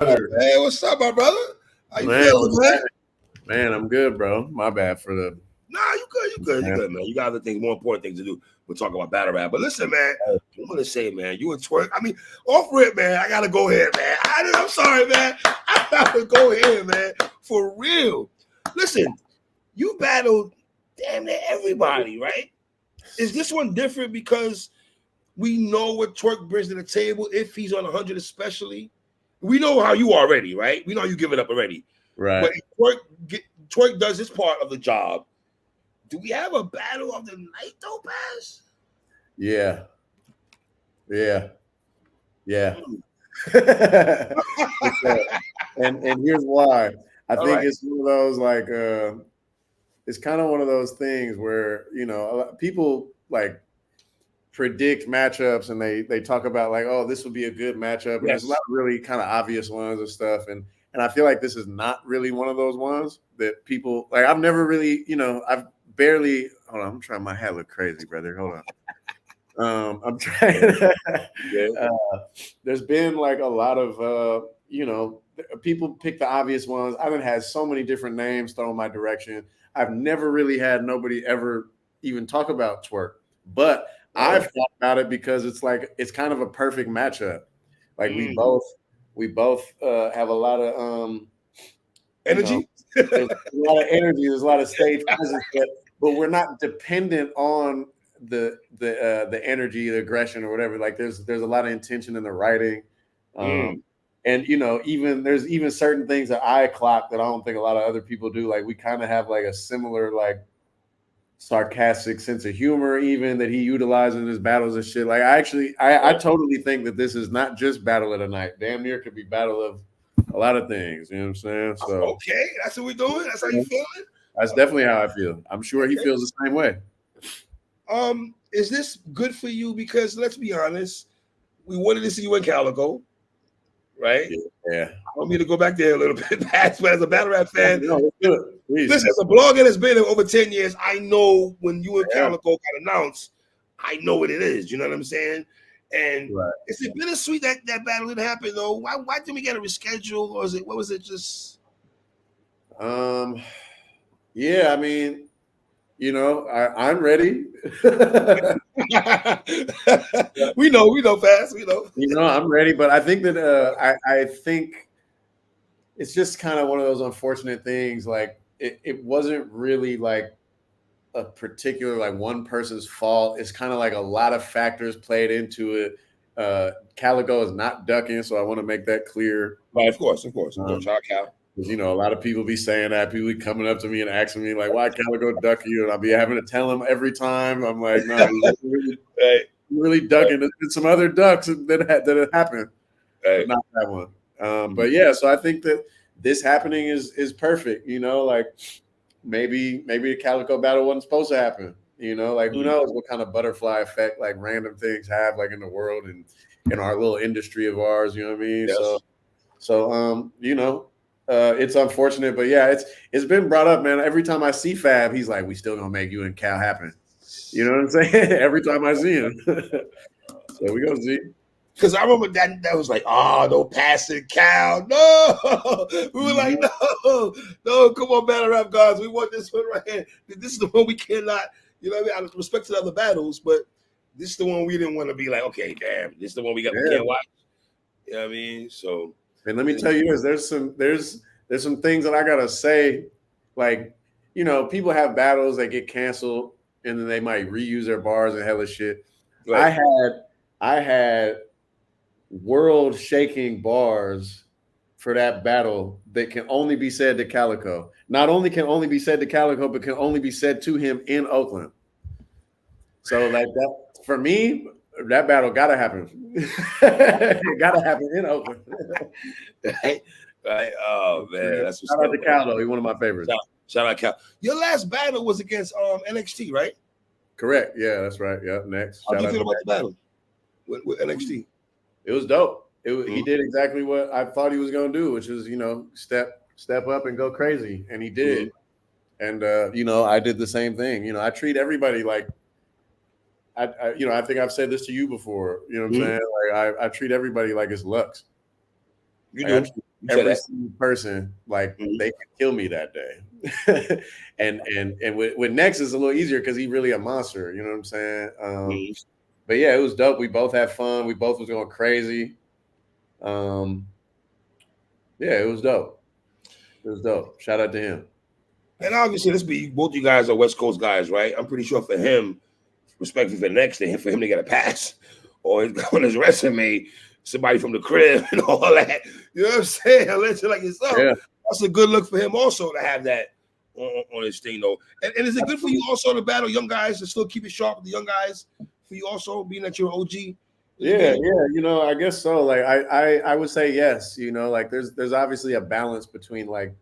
Hey, what's up, my brother? How you Man, feeling, man? man, I'm good, bro. My bad for the Nah, you good, man. You got other things, more important things to do. We'll talk about battle rap. But listen, man, I'm gonna say, man, you and Twerk. I mean, off rip, man. I gotta go here, man. I'm sorry, man. I gotta go here, man. For real. Listen, you battled damn near everybody, right? Is this one different because we know what Twerk brings to the table? If he's on 100, especially, we know how you already, right? We know you give it up already. right. But if Twerk does his part of the job. Do we have a battle of the night though, Pass? Yeah, yeah, yeah. and here's why. I All think right. it's one of those like it's kind of one of those things where people like predict matchups and they talk about like, oh, this will be a good matchup, and there's a lot Yes. of really kind of obvious ones and stuff, and I feel like this is not really one of those ones that people like. I've never really, I've barely. Hold on, I'm trying. My hat look crazy, brother. Hold on. I'm trying. Yeah. There's been like a lot of people pick the obvious ones. I've had so many different names thrown my direction. I've never really had nobody ever even talk about Twerk, but I've thought about it because it's kind of a perfect matchup. Like we both have a lot of Energy. there's a lot of energy, there's a lot of stage presence, but we're not dependent on the energy, the aggression, or whatever. Like there's a lot of intention in the writing, and there's even certain things that I clock that I don't think a lot of other people do. Like we kind of have like a similar like sarcastic sense of humor, even that he utilizes in his battles and shit. Like I totally think that this is not just battle of the night. Damn near could be battle of a lot of things. You know what I'm saying? So Okay, that's what we're doing. That's how you feeling. that's definitely how I feel. I'm sure he feels the same way. Is this good for you? Because let's be honest, we wanted to see you in Calico, right? Yeah. I want me to go back there a little bit past, but as a battle rap fan, No, let's do it. Please. listen, as a blogger that's been over 10 years, I know when you and Yeah. Calico got announced, I know what it is. You know what I'm saying? And Right. is it bittersweet that battle didn't happen though? Why didn't we get a reschedule? Or what was it just? Yeah, I mean, I'm ready. we know fast, we know. I'm ready, but I think that I think it's just kind of one of those unfortunate things. Like it wasn't really like a particular like one person's fault. It's kind of like a lot of factors played into it. Calico is not ducking, so I want to make that clear. Right, of course. Shout Cal. Because a lot of people be saying that, people be coming up to me and asking me like, "Why Calico duck you?" And I'll be having to tell them every time. I'm like, "No, really ducking." There's some other ducks that have happened, but not that one. But yeah, so I think that this happening is perfect. Like maybe the Calico battle wasn't supposed to happen. Like who knows what kind of butterfly effect like random things have like in the world and in our little industry of ours. You know what I mean? Yes. So it's unfortunate, but yeah, it's been brought up, man. Every time I see Fab, he's like, "We still gonna make you and Cal happen." You know what I'm saying? Every time I see him. So we go see. Because I remember that was like, oh, no passing Cal. No. We were like, no, come on, battle rap guys. We want this one right here. This is the one we cannot, you know what I mean? I respect to the other battles, but this is the one we didn't want to be like, okay, damn, this is the one we can't watch. You know what I mean? So and let me tell you this, there's some things that I gotta say, like, people have battles that get canceled and then they might reuse their bars and hella shit. Right. I had world shaking bars for that battle that can only be said to Calico. Not only can only be said to Calico, but can only be said to him in Oakland. So like that for me, that battle gotta happen. It gotta happen in Oakland. Right. Oh man, that's shout out to Cal though. He's one of my favorites. Shout out Cal. Your last battle was against NXT, right? Correct. Yeah, that's right. Yeah. Next. How do you feel about the battle with NXT? It was dope. He did exactly what I thought he was gonna do, which is step up and go crazy, and he did. And I did the same thing. I treat everybody like I think I've said this to you before. You know what I'm saying? Like I treat everybody like it's Lux. You do. every single person, like they could kill me that day. and with Nex it's a little easier because he's really a monster. You know what I'm saying? But yeah, it was dope. We both had fun. We both was going crazy. Yeah, it was dope. It was dope. Shout out to him. And obviously, both you guys are West Coast guys, right? I'm pretty sure for him, respectfully for Nex, for him to get a pass or on his resume, somebody from the crib and all that. You know what I'm saying? A legend like yourself. Yeah. That's a good look for him also to have that on his thing, though. And is it good for you also to battle young guys and still keep it sharp with the young guys? For you also, being that you're OG? Yeah, you know, I guess so. Like I would say yes. You know, like there's obviously a balance between like,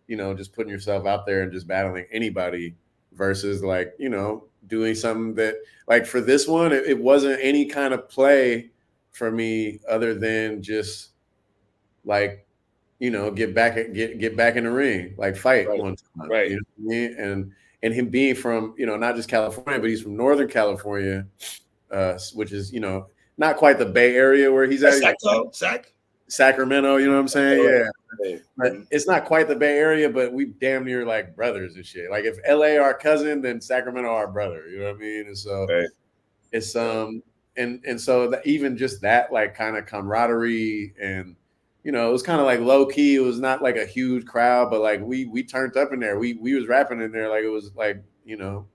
you know, just putting yourself out there and just battling anybody versus like, you know, doing something that like for this one, it wasn't any kind of play for me other than just like, you know, get back in the ring, like fight one time. Right. You know what I mean? And him being from, you know, not just California, but he's from Northern California, which is, you know, not quite the Bay Area where he's at. Sacramento, you know what I'm saying? Yeah. But it's not quite the Bay Area, but we damn near like brothers and shit. Like if LA our cousin, then Sacramento our brother. You know what I mean? And so it's and so even just that like kind of camaraderie and you know, it was kind of like low key. It was not like a huge crowd, but like we turned up in there. We was rapping in there like it was like, you know,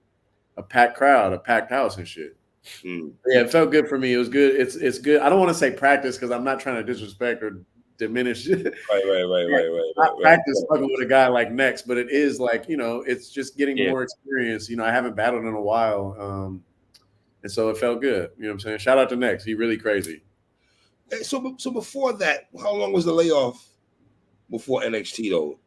a packed crowd, a packed house and shit. Yeah, it felt good for me. It was good. It's good. I don't want to say practice because I'm not trying to disrespect or diminish. Right. Practice fucking with a guy like Nex, but it is like, you know, it's just getting more experience. You know, I haven't battled in a while, and so it felt good. You know what I'm saying? Shout out to Nex. He really crazy. So before that, how long was the layoff before NXT though?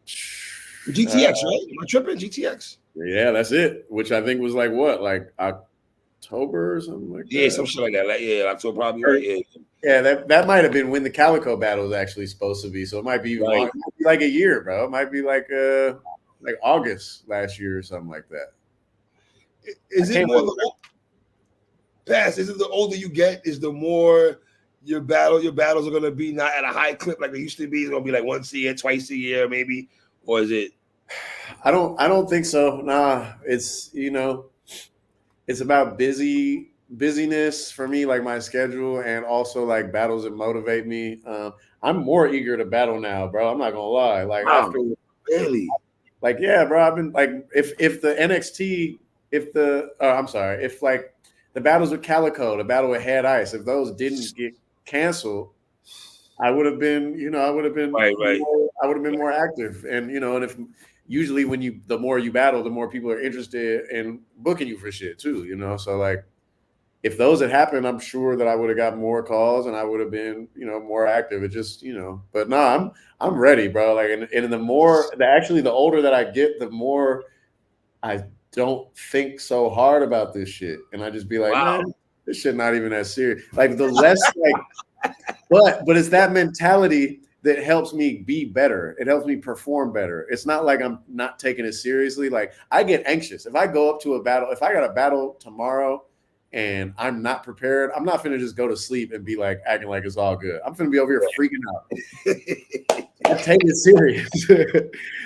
GTX, right? Am I tripping? GTX. Yeah, that's it. Which I think was like what, like October or something like that. Yeah, some shit like that. Yeah, October probably right. Yeah, that might have been when the Calico battle was actually supposed to be. So it might be even longer. It might be like a year, bro. It might be like August last year or something like that. Is it more Pass? Is it the older you get, is the more your battles are gonna be not at a high clip like they used to be? It's gonna be like once a year, twice a year, maybe, or is it? I don't think so. Nah, it's, you know, it's about busyness for me, like my schedule, and also like battles that motivate me. I'm more eager to battle now, bro. I'm not gonna lie. Like after really, like yeah, bro. I've been like if the NXT, if like the battles with Calico, the battle with Head Ice, if those didn't get canceled, I would have been, you know, I would have been more active. And you know, and if usually the more you battle, the more people are interested in booking you for shit too, you know. So like if those had happened, I'm sure that I would have got more calls and I would have been, you know, more active. It just, you know, but no, I'm ready, bro. Like and the older that I get, the more I don't think so hard about this shit. And I just be like, man, this shit not even that serious. Like the less like but it's that mentality that helps me be better. It helps me perform better. It's not like I'm not taking it seriously. Like I get anxious. If I go up to a battle, if I got a battle tomorrow and I'm not prepared, I'm not finna just go to sleep and be like acting like it's all good. I'm finna be over here freaking out. I take it serious.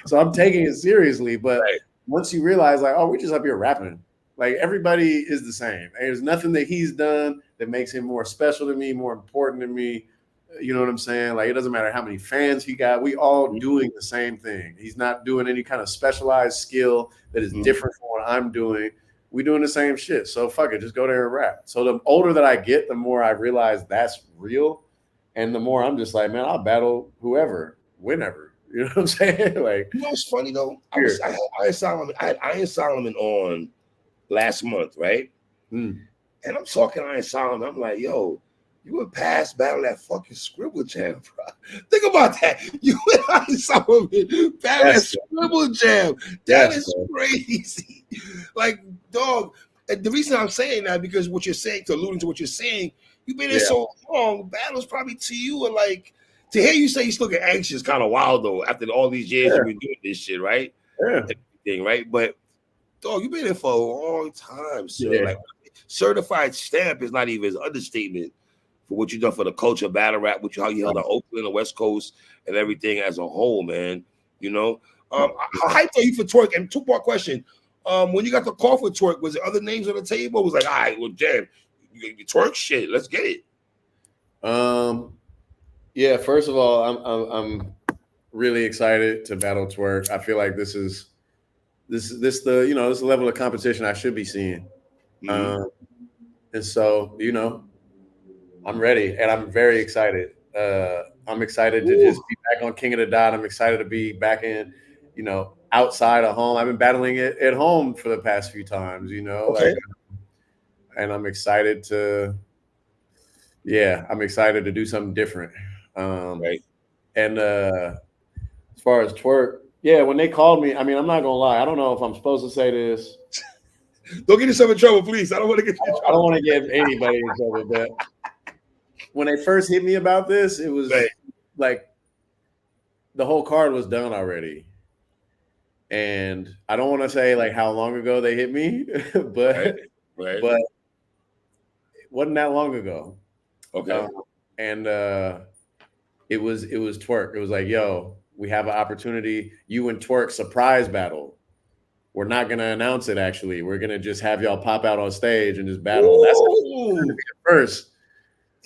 So I'm taking it seriously. But once you realize like, oh, we're just up here rapping. Like everybody is the same. There's nothing that he's done that makes him more special to me, more important to me. You know what I'm saying? Like it doesn't matter how many fans he got. We all doing the same thing. He's not doing any kind of specialized skill that is different from what I'm doing. We doing the same shit. So fuck it, just go there and rap. So the older that I get, the more I realize that's real, and the more I'm just like, man, I'll battle whoever, whenever. You know what I'm saying? Like, you know what's funny though? I had Iron Solomon on last month, right? And I'm talking Iron Solomon. I'm like, yo, you would pass battle that fucking Scribble Jam, bro. Think about that. You and Iron Solomon battle that Scribble Jam. That is crazy. Like, dog. The reason I'm saying that because what you're saying, alluding to what you're saying, you've been in so long. Battles probably to you are like. To hear you say you still get anxious, kind of wild though. After all these years you've been doing this shit, right? Everything, right? But dog, you've been in for a long time, sir. Like certified stamp is not even an understatement for what you done for the culture of battle rap, how you held the Oakland, the West Coast, and everything as a whole, man. You know, how hyped are you for Twork? And two-part question: when you got the call for Twork, was there other names on the table? It was like, all right, well, damn, you Twork shit, let's get it. Yeah. First of all, I'm really excited to battle Twork. I feel like this is the level of competition I should be seeing. And so, I'm ready and I'm very excited. I'm excited to just be back on King of the Dot. I'm excited to be back in, outside of home. I've been battling it at home for the past few times, Okay. And I'm excited to do something different. Right. And as far as Twork, when they called me, I mean, I'm not gonna lie, I don't know if I'm supposed to say this. Don't get yourself in trouble, please. I don't want to get you in trouble. I don't want to get anybody in trouble, but when they first hit me about this, it was like the whole card was done already. And I don't want to say like how long ago they hit me, but it wasn't that long ago. Okay. And it was Twork. It was like, yo, we have an opportunity. You and Twork surprise battle. We're not gonna announce it. Actually, we're gonna just have y'all pop out on stage and just battle. That's the first.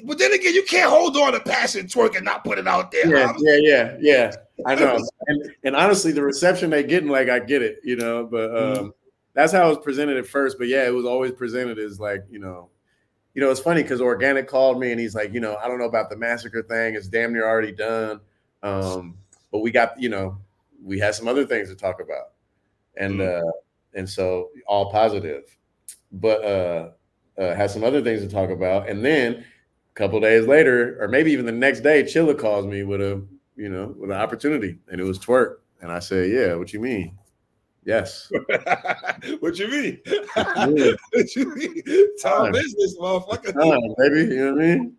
But then again, you can't hold on to passion Twork and not put it out there. Yeah. I know. and honestly, the reception they getting, like, I get it, but that's how it was presented at first. But yeah, it was always presented as like, it's funny because Organic called me and he's like, I don't know about the Massacre thing. It's damn near already done. But we got, we had some other things to talk about. And so all positive, but had some other things to talk about. And then a couple of days later, or maybe even the next day, Chilla calls me with an opportunity, and it was Twork. And I said, yeah, what you mean? Yes. What you mean? What you mean? Time business, motherfucker. Time, baby. You know what I mean?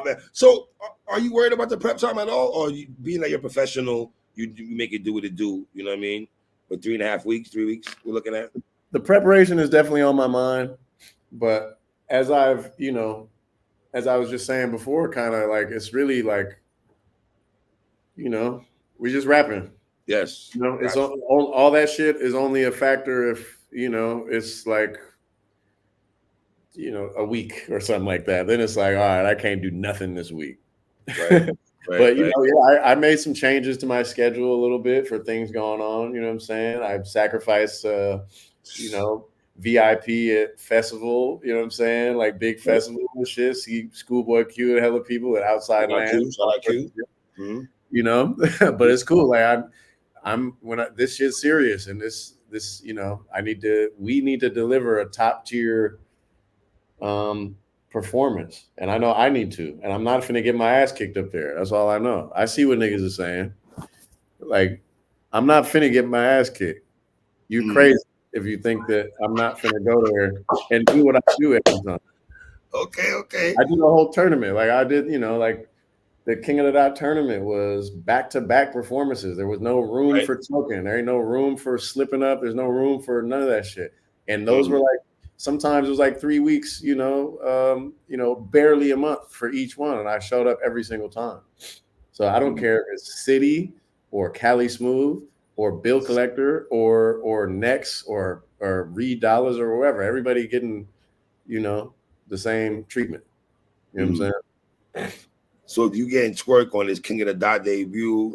Man. So are you worried about the prep time at all? Or you, being that you're professional, you make it do what it do, you know what I mean? But 3.5 weeks, 3 weeks, we're looking at? The preparation is definitely on my mind. But as I've, as I was just saying before, kind of like, it's really like, we're just rapping. Yes. It's all that shit is only a factor if, it's like, a week or something like that. Then it's like, all right, I can't do nothing this week. But I made some changes to my schedule a little bit for things going on. You know what I'm saying? I've sacrificed, VIP at festival. You know what I'm saying? Like big festival and shit. See Schoolboy Q and hella people at Outside Land. But it's cool. Like this shit's serious, and this we need to deliver a top tier performance, and I know I need to, and I'm not finna get my ass kicked up there. That's all I know. I see what niggas are saying. Like, I'm not finna get my ass kicked. You crazy if you think that I'm not finna go there and do what I do every time. Okay. I do the whole tournament. Like I did, like the King of the Dot tournament was back-to-back performances. There was no room for token. There ain't no room for slipping up. There's no room for none of that shit. And those were like, sometimes it was like 3 weeks, barely a month for each one. And I showed up every single time. So I don't care if it's City or Cali Smooth or Bill Collector or Nex or Reed Dollars or whoever. Everybody getting, the same treatment. You know what I'm saying? So if you getting Twork on his King of the Dot debut,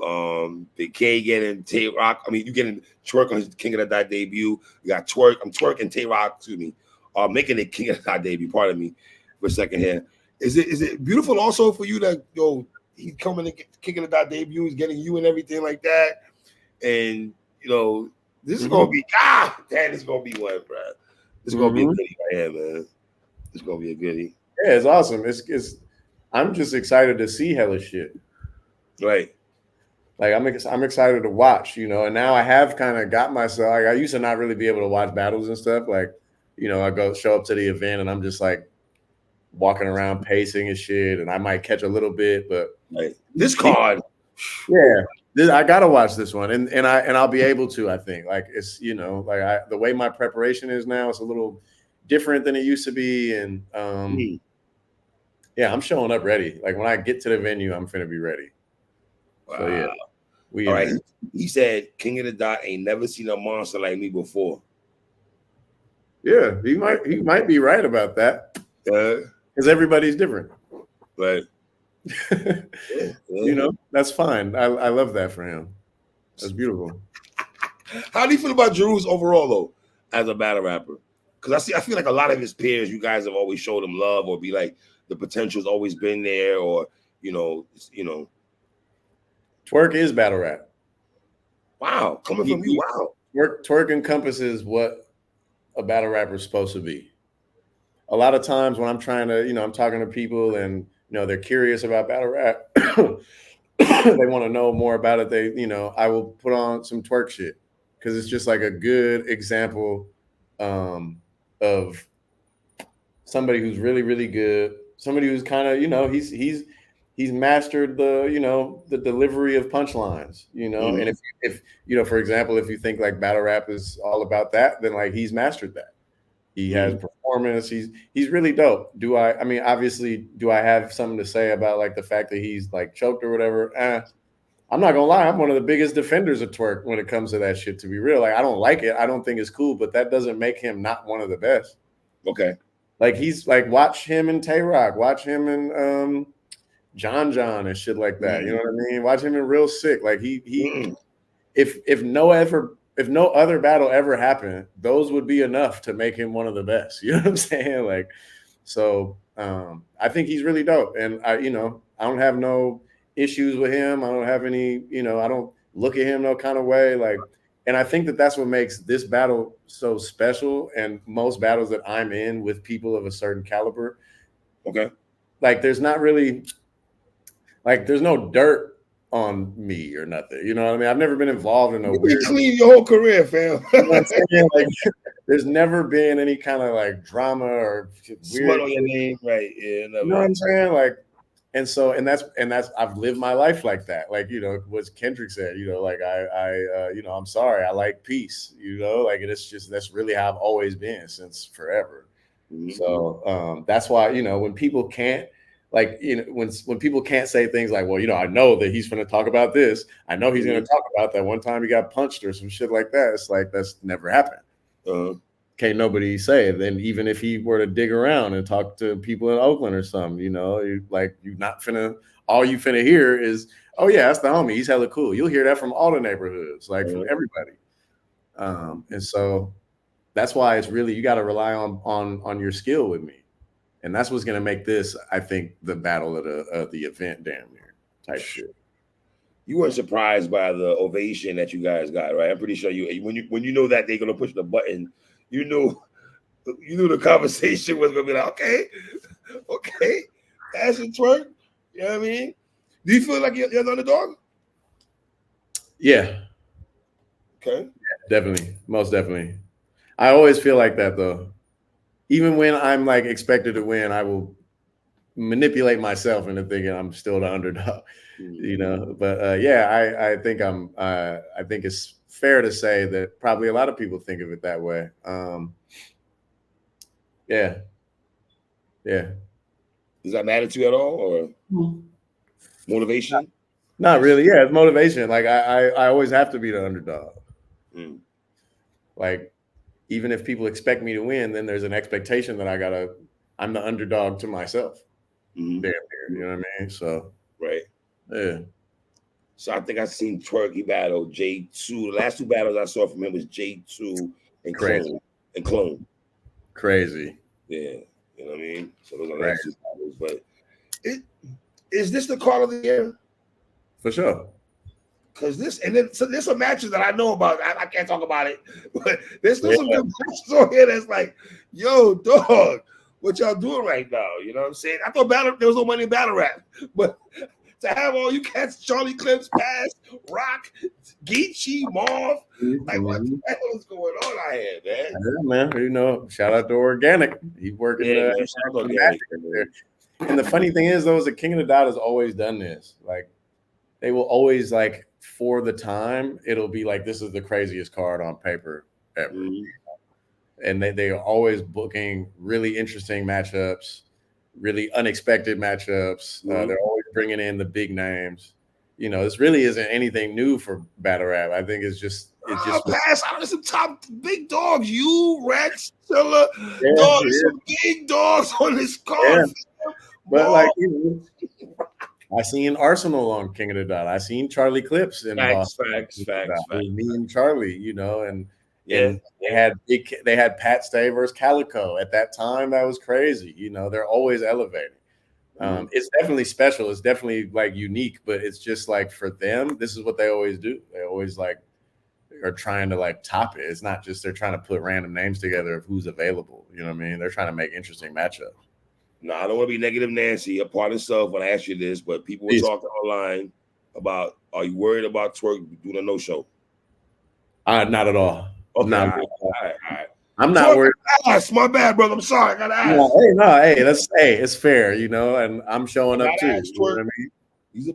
Big K getting Twork. I mean, you getting Twork on his King of the Dot debut. You got Twork. I'm Twork and Twork, excuse me, making it King of the Dot debut. Pardon me for a second here. Is it beautiful also for you that he's coming to King of the Dot debut, he's getting you and everything like that, and this is gonna be this is gonna be one, bro. This is gonna be a goodie right here, man. It's gonna be a goodie. Yeah, it's awesome. It's I'm just excited to see hella shit. Right. Like I'm excited to watch, and now I have kind of got myself. Like I used to not really be able to watch battles and stuff. Like, I show up to the event and I'm just like walking around pacing and shit, and I might catch a little bit, but this card, I gotta watch this one, and I'll be able to. I think like it's the way my preparation is now, it's a little different than it used to be, and yeah, I'm showing up ready. Like when I get to the venue, I'm finna be ready. Wow. So yeah, we all right. He said, "King of the Dot ain't never seen a monster like me before." Yeah, he might be right about that. Because everybody's different. Right. You know, that's fine. I love that for him. That's beautiful. How do you feel about Jeru's overall though, as a battle rapper? Because I feel like a lot of his peers, you guys have always showed him love, or be like the potential's always been there, or you know. Twerk is battle rap. Wow, coming from you, wow. Twerk encompasses what a battle rapper is supposed to be. A lot of times when I'm trying to, I'm talking to people and they're curious about battle rap, they want to know more about it. I will put on some Twerk shit because it's just like a good example of somebody who's really, really good. Somebody who's kind of, he's mastered the delivery of punchlines, and if for example, if you think like battle rap is all about that, then like he's mastered that. He has performance. He's really dope. I mean, obviously, do I have something to say about like the fact that he's like choked or whatever? I'm not gonna lie. I'm one of the biggest defenders of Twerk when it comes to that shit, to be real. Like, I don't like it. I don't think it's cool, but that doesn't make him not one of the best. Okay. Like, he's like, watch him and Tay-Rock, watch him and John and shit like that. You know what I mean? Watch him in Real Sick. Like if no other battle ever happened, those would be enough to make him one of the best. You know what I'm saying? Like, so I think he's really dope. And I don't have no issues with him. I don't have any, I don't look at him no kind of way. Like, and I think that that's what makes this battle so special. And most battles that I'm in with people of a certain caliber. Okay. Like, there's not really, like, there's no dirt on me or nothing. You know what I mean? I've never been involved in no weird. Clean your whole career, fam. You know what I'm saying? Like, there's never been any kind of like drama or smut on your name, right? Yeah, you know what I'm saying? Like, and that's I've lived my life like that. Like, what Kendrick said, like I'm sorry, I like peace, like, and it's just, that's really how I've always been since forever. So that's why, when people can't, like, when people can't say things like, well, I know that he's going to talk about this. I know he's going to talk about that one time he got punched or some shit like that. It's like, that's never happened. Can't nobody say it. Then even if he were to dig around and talk to people in Oakland or something, you're not finna, all you finna hear is, oh yeah, that's the homie. He's hella cool. You'll hear that from all the neighborhoods, like from everybody. And so that's why it's really, you got to rely on your skill with me. And that's what's going to make this, I think, the battle of the event damn near type shit. You weren't surprised by the ovation that you guys got, right? I'm pretty sure when you know that they're going to push the button, you knew the conversation was going to be like, okay, that's a Twerk. You know what I mean? Do you feel like you're the underdog? Yeah. Okay. Yeah, definitely. Most definitely. I always feel like that, though. Even when I'm like expected to win, I will manipulate myself into thinking I'm still the underdog, But yeah, I think it's fair to say that probably a lot of people think of it that way. Yeah. Does that matter to you at all, or motivation? Not really. Yeah, it's motivation. Like I always have to be the underdog. Like, even if people expect me to win, then there's an expectation that I'm the underdog to myself. Damn near, you know what I mean? So right. Yeah. So I think I seen Twerk. He battled J2. The last two battles I saw from him was J2 and Clone. Crazy. Yeah, you know what I mean? So those are the last two battles. But is this the call of the year? For sure. Because there's some matches that I know about. I can't talk about it, but there's still some good matches on here that's like, yo, dog, what y'all doing right now? You know what I'm saying? I thought there was no money in battle rap, but to have all you cats, Charlie Clips, Pass, Rock, Geechee, Marv, like what the hell is going on out here, man? Yeah, man. Shout out to Organic. He's working. Organic. And the funny thing is, though, is the King of the Dot has always done this. Like, they will always, like, for the time, it'll be like, this is the craziest card on paper ever. and they are always booking really interesting matchups, really unexpected matchups. They're always bringing in the big names. You know, this really isn't anything new for battle rap. I think it's just pass out of some top big dogs. You, Rex, Silla, some big dogs on this card. Yeah. But like, you know, I seen Arsenal on King of the Dot. I seen Charlie Clips in Boston. Facts. Me and Charlie, you know, and they had Pat Stay versus Calico at that time. That was crazy. You know, they're always elevating. It's definitely special. It's definitely like unique, but it's just like for them, this is what they always do. They always like are trying to like top it. It's not just they're trying to put random names together of who's available. You know what I mean? They're trying to make interesting matchups. No, I don't want to be negative Nancy. A part of self when I ask you this, but people were talking online about, are you worried about Twerk doing a no-show? Not at all. Okay, all right. I'm not worried. Ask, my bad, brother. I'm sorry. I gotta ask. It's fair, you know, and I'm showing up too. You know what I mean? These are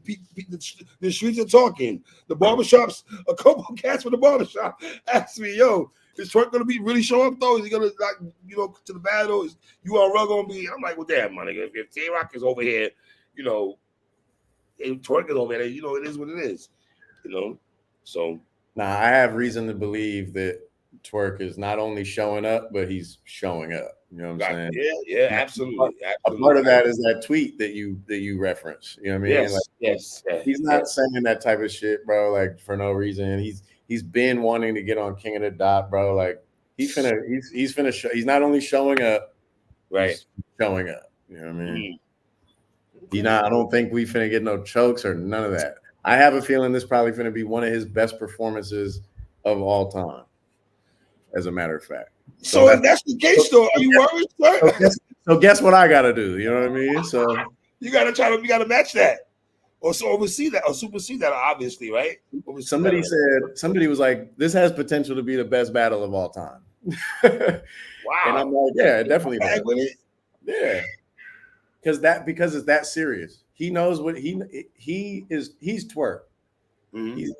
the streets are talking. The barbershops, a couple of cats from the barbershop asked me, yo, is Twerk gonna be really show up though? Is he gonna like, you know, to the battle? Is URL gonna be? I'm like, well, damn, my nigga. If T-Rock is over here, you know, and Twerk is over there, you know, it is what it is. You know. So I have reason to believe that Twerk is not only showing up, but he's showing up. You know what I'm saying? Yeah, absolutely. A part of that is that tweet that you reference. You know what I mean? Yes. He's not saying that type of shit, bro. Like for no reason. He's been wanting to get on King of the Dot, bro. Like he's finna show. He's not only showing up, right? He's showing up. You know what I mean? I don't think we finna get no chokes or none of that. I have a feeling this probably finna be one of his best performances of all time. As a matter of fact. So if that's the case, though, are you worried, sir? So guess what I got to do? You know what I mean? So you got to match that, or so oversee that, or supersede that. Obviously, right? Somebody was like, "This has potential to be the best battle of all time." Wow! And I'm like, "Yeah, it definitely does." Yeah, because it's that serious. He knows what he's Twerk.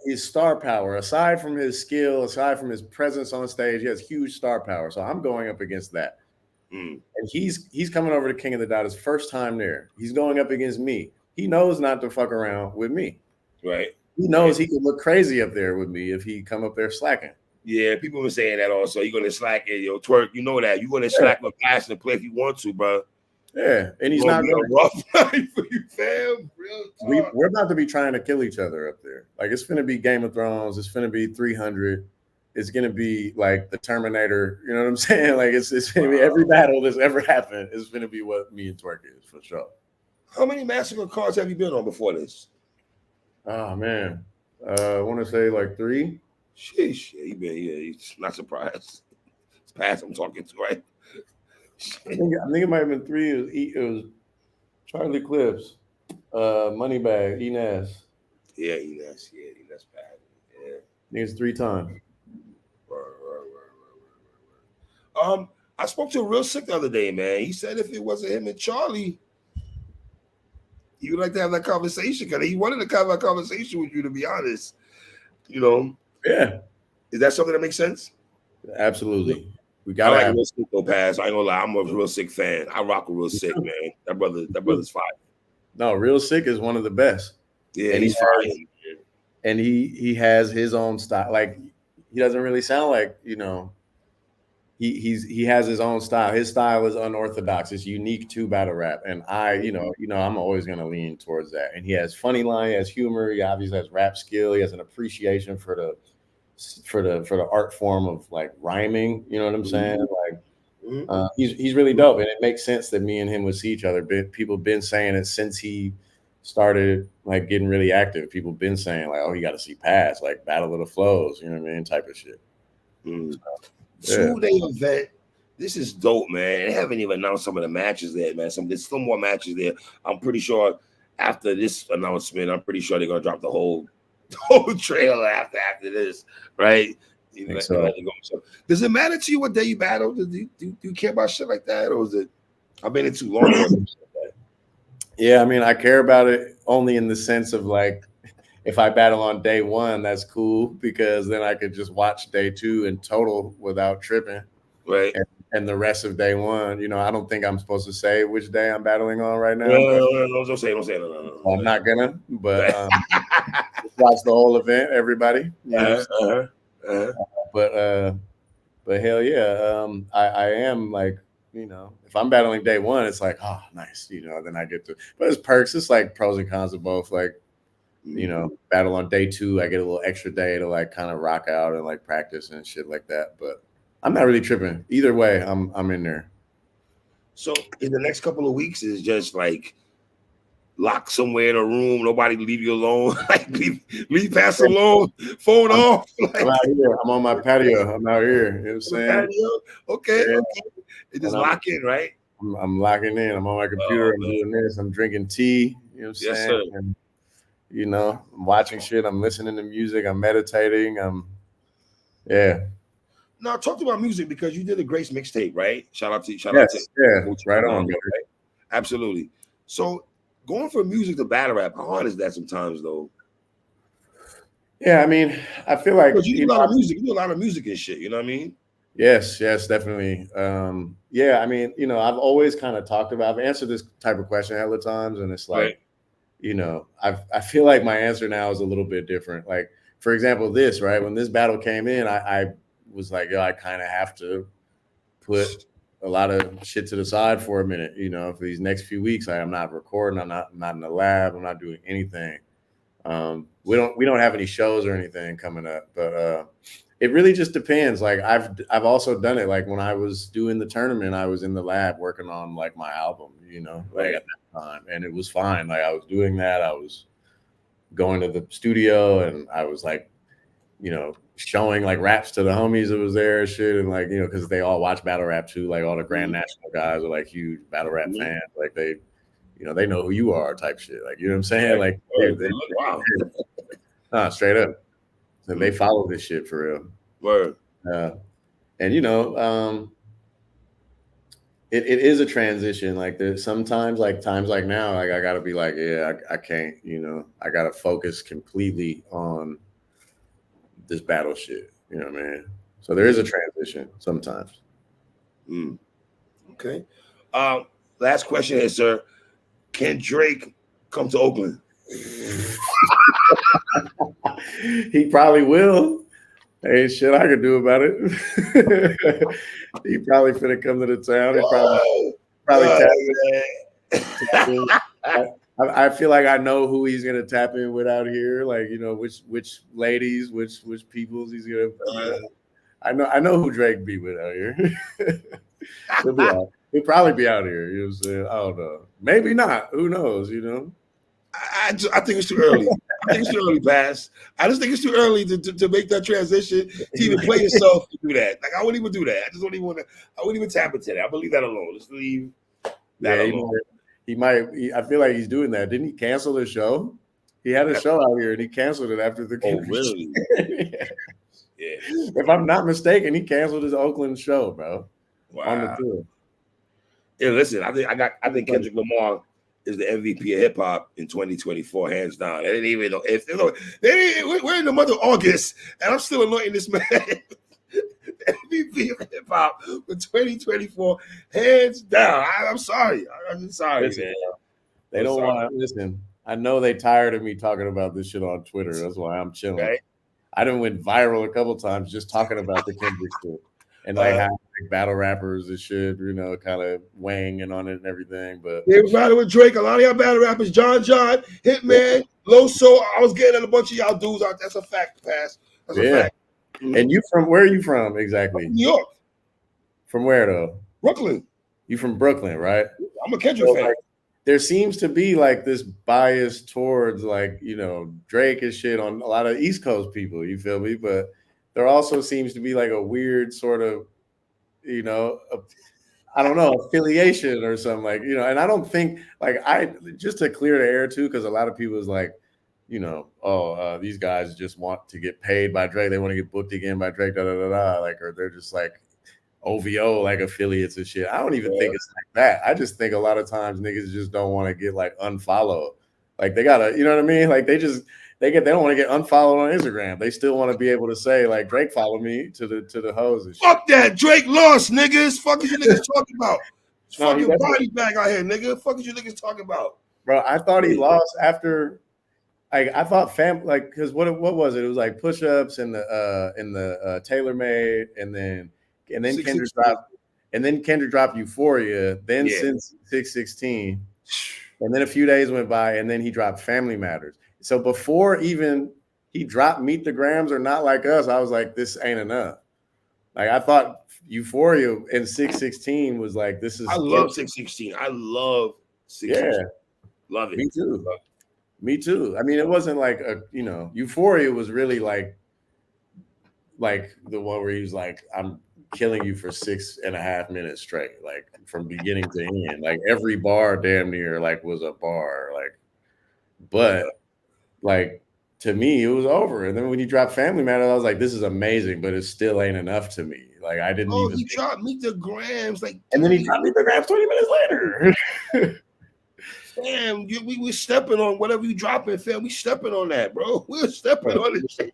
His star power, aside from his skill, aside from his presence on stage, he has huge star power. So I'm going up against that. And he's coming over to King of the Dot his first time there. He's going up against me. He knows not to fuck around with me. Right. He knows he could look crazy up there with me if he come up there slacking. Yeah, people were saying that also. You're gonna slack it, yo, Twerk. You know that. You're gonna slack my pass and play if you want to, bro. Yeah, and he's not gonna rough night for you, fam. We're about to be trying to kill each other up there. Like it's gonna be Game of Thrones. It's gonna be 300. It's gonna be like the Terminator. You know what I'm saying? Like it's gonna be every battle that's ever happened is gonna be what me and Twerk is for sure. How many Massacre cards have you been on before this? Oh man, I want to say like 3. Sheesh, yeah, he's not surprised. It's past I'm talking to, right? I think it might have been 3. It was Charlie Clips, Moneybag, Inez. Yeah, Inez bad. Yeah. I think it's 3 times. Right. I spoke to a Real Sick the other day, man. He said if it wasn't him and Charlie, he would like to have that conversation because he wanted to have a conversation with you, to be honest. You know? Yeah. Is that something that makes sense? Absolutely. We got like Real Sick though, Pass. I ain't gonna lie, I'm a Real Sick fan. I rock with Real Sick, man. That brother's fire. No, Real Sick is one of the best. Yeah, and he's fire. And he has his own style. Like he doesn't really sound like, you know, he has his own style. His style is unorthodox. It's unique to battle rap. And I'm always gonna lean towards that. And he has funny line, he has humor, he obviously has rap skill, he has an appreciation for the art form of like rhyming. You know what I'm saying? Like he's really dope. And it makes sense that me and him would see each other. People have been saying it since he started like getting really active. People have been saying like, oh, you got to see Pass, like Battle of the Flows, you know what I mean? Type of shit. So, 2-day event. This is dope, man. They haven't even announced some of the matches there, man. There's still more matches there. I'm pretty sure after this announcement, I'm pretty sure they're gonna drop the whole trailer after this, right? So, does it matter to you what day you battle? Do you care about shit like that, or is it? I've been in too long. Yeah, I mean, I care about it only in the sense of like, if I battle on day 1, that's cool because then I could just watch day 2 in total without tripping. Right. And the rest of day one, you know, I don't think I'm supposed to say which day I'm battling on right now. No, don't say it. No. I'm not gonna, but watch the whole event, everybody. You know but hell yeah, I am like, you know, if I'm battling day one, it's like, oh, nice, you know, then I get to, but it's perks. It's like pros and cons of both. Like, you know, battle on day two, I get a little extra day to like kind of rock out and like practice and shit like that. But I'm not really tripping either way. I'm in there. So in the next couple of weeks is just like lock somewhere in a room, nobody leave you alone, like leave Pass alone, phone off. I'm out here. I'm on my patio. I'm out here. You know what I'm saying? Patio? Okay. It just lock in, right? I'm locking in. I'm on my computer. I'm doing this. I'm drinking tea. You know what I'm saying? Sir. And, you know, I'm watching shit. I'm listening to music. I'm meditating. Yeah. Now talk about music because you did a Grace mixtape, right? Shout out to right on, right? Absolutely. So going from music to battle rap, how hard is that sometimes though? Yeah, I mean, I feel like you do a lot of music. You do a lot of music and shit. You know what I mean? Yes, definitely. Yeah, I mean, you know, I've always kind of talked about. I've answered this type of question a couple of times, and it's like, you know, I feel like my answer now is a little bit different. Like, for example, this right when this battle came in, I was like, yo, I kind of have to put a lot of shit to the side for a minute. You know, for these next few weeks, I'm not recording. I'm not in the lab. I'm not doing anything. We don't have any shows or anything coming up, but it really just depends. Like I've also done it. Like when I was doing the tournament, I was in the lab working on like my album, you know, like at that time, and it was fine. Like I was doing that. I was going to the studio, and I was like, you know, showing like raps to the homies that was there and shit, and like, you know, because they all watch battle rap too. Like all the Grand National guys are like huge battle rap fans. Like they, you know, they know who you are type shit. Like, you know what I'm saying? Like, wow, straight up. So they follow this shit for real. Word. And you know, it is a transition. Like there's sometimes like times like now, like I gotta be like, yeah, I can't, you know, I gotta focus completely on this battle shit. You know what I mean? So there is a transition sometimes. Okay. Last question is, sir. Can Drake come to Oakland? He probably will. Ain't shit I could do about it. He probably finna come to the town. He probably tap in. I feel like I know who he's gonna tap in with out here. Like, you know, which ladies, which peoples he's gonna. I know who Drake be with out here. He'll probably be out here. You know what I'm saying? I don't know. Maybe not. Who knows? You know. I think it's too early. I think it's too early, Bass. I just think it's too early to make that transition to even play yourself to do that. Like I wouldn't even do that. I just don't even want to. I wouldn't even tap into that. I believe that alone. Just leave that alone. He might. I feel like he's doing that. Didn't he cancel the show? He had a show out here and he canceled it after the. Oh, really? Yeah. If I'm not mistaken, he canceled his Oakland show, bro. Wow. On the tour. Yeah, listen. I think Kendrick Lamar is the MVP of hip hop in 2024, hands down. I didn't even know if we're in the month of August, and I'm still anointing this man MVP of hip hop for 2024, hands down. I'm sorry. I'm sorry, listen, man. They don't want to listen. I know they tired of me talking about this shit on Twitter. That's why I'm chilling. Right? I done went viral a couple times just talking about the Kendrick shit. And like how like, battle rappers and shit, you know, kind of weighing in on it and everything. But they was battling with Drake. A lot of y'all battle rappers, John, Hitman, Loso. I was getting at a bunch of y'all dudes out. That's a fact, Pass. That's a fact. Mm-hmm. And you from where are you from exactly? New York. From where though? Brooklyn. You from Brooklyn, right? I'm a Kendrick fan. Like, there seems to be like this bias towards like, you know, Drake and shit on a lot of East Coast people. You feel me? But there also seems to be like a weird sort of, you know, I don't know, affiliation or something like, you know, and I don't think like just to clear the air too, because a lot of people is like, you know, these guys just want to get paid by Drake. They want to get booked again by Drake, like, or they're just like OVO, like affiliates and shit. I don't even think it's like that. I just think a lot of times niggas just don't want to get like unfollowed. Like they gotta, you know what I mean? Like they just, they don't want to get unfollowed on Instagram. They still want to be able to say like Drake follow me to the hoes and shit. Fuck that. Drake lost, niggas. Fuck is you niggas talking about? It's fucking body bag out here, nigga. Fuck is you niggas talking about? Bro, I thought he lost after. I thought because what was it? It was like push-ups and the TaylorMade and then Kendrick dropped Euphoria, then since 616, and then a few days went by, and then he dropped Family Matters. So before even he dropped Meet the Grams or Not Like Us, I was like, this ain't enough. Like I thought Euphoria and 616 was like, this is. I love 616. I love 616. Yeah, love it. Me too. Me too. I mean, it wasn't like Euphoria was really like the one where he was like, I'm killing you for 6.5 minutes straight, like from beginning to end. Like every bar damn near like was a bar. Like, but like to me, it was over. And then when you dropped Family Matters, I was like, this is amazing, but it still ain't enough to me. Like I didn't even. He dropped Meet the Grams, like, and then he dropped Meet the Grams 20 minutes later. Damn, we stepping on whatever you dropping, fam. We stepping on that, bro. We're stepping on this shit.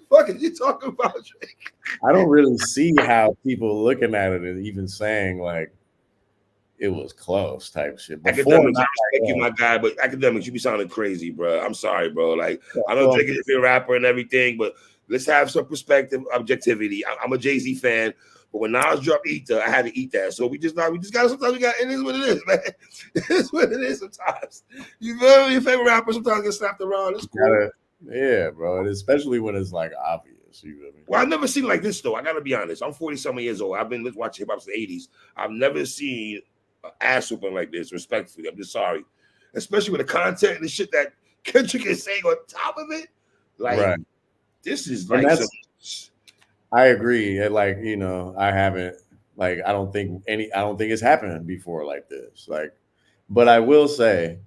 Fuck is you talking about, Drake? I don't really see how people looking at it and even saying like it was close type shit. Academics, I respect you, my guy, but academics, you be sounding crazy, bro. I'm sorry, bro. Like I know Drake is a rapper and everything, but let's have some perspective, objectivity. I'm a Jay-Z fan. But when Nas dropped Ether, I had to eat that. So we just got sometimes we got it is what it is, man. It is what it is sometimes. You feel me? Your favorite rapper sometimes get slapped around. It's cool. Yeah, bro. And especially when it's like obvious. You feel me? Well, I've never seen it like this though. I gotta be honest. I'm 40-something years old. I've been watching hip hop since the 80s. I've never seen ass whooping like this, respectfully. I'm just sorry. Especially with the content and the shit that Kendrick is saying on top of it. Like this is like I agree. Like, I haven't, like, I don't think it's happened before like this. Like, but I will say,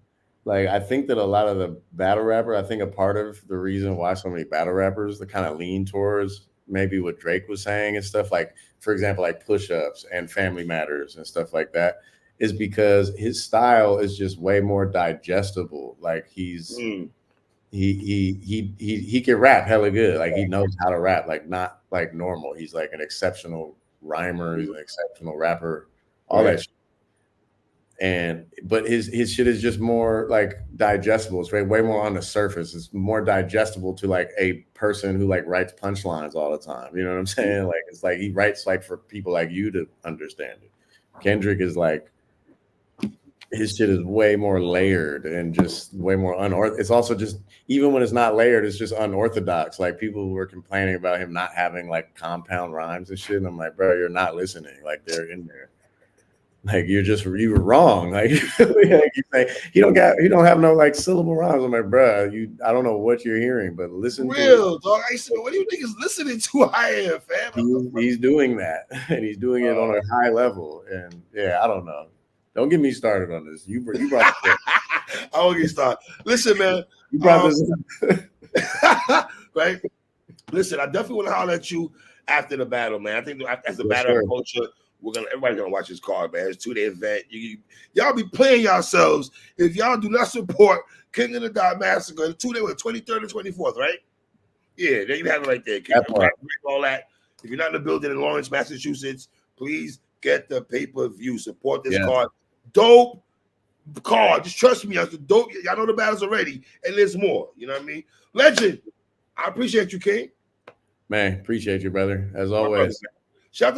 like, I think that a lot of the battle rapper, I think a part of the reason why so many battle rappers, they kind of lean towards maybe what Drake was saying and stuff, like, for example, like push-ups and Family Matters and stuff like that, is because his style is just way more digestible. Like he's he can rap hella good. Like he knows how to rap, like not like normal. He's like an exceptional rhymer, he's an exceptional rapper, all that shit. But his shit is just more like digestible. It's way more on the surface. It's more digestible to like a person who like writes punchlines all the time. You know what I'm saying? Like it's like he writes like for people like you to understand it. Kendrick is like, his shit is way more layered and just way more unorthodox. It's also just, even when it's not layered, it's just unorthodox. Like people were complaining about him not having like compound rhymes and shit. And I'm like, bro, you're not listening. Like they're in there. Like you were wrong. Like, like you say, he don't have no like syllable rhymes. I'm like, bro, I don't know what you're hearing, but listen. Real dog. I said, what do you think is listening to? I am, fam. He's doing that, and he's doing it on a high level. And yeah, I don't know. Don't get me started on this. You brought I won't get started. Listen, man. You brought this right? Listen, I definitely want to holler at you after the battle, man. I think as the battle culture, everybody's gonna watch this card, man. It's a 2-day event. Y'all be playing yourselves if y'all do not support King of the Dot Massacre. The 2-day with 23rd and 24th, right? Yeah, there you have it right there. All that. If you're not in the building in Lawrence, Massachusetts, please get the pay-per-view. Support this card. Dope card. Just trust me. It's dope. Y'all know the battles already, and there's more. You know what I mean? Legend. I appreciate you, King. Man, appreciate you, brother. As always. Shout out to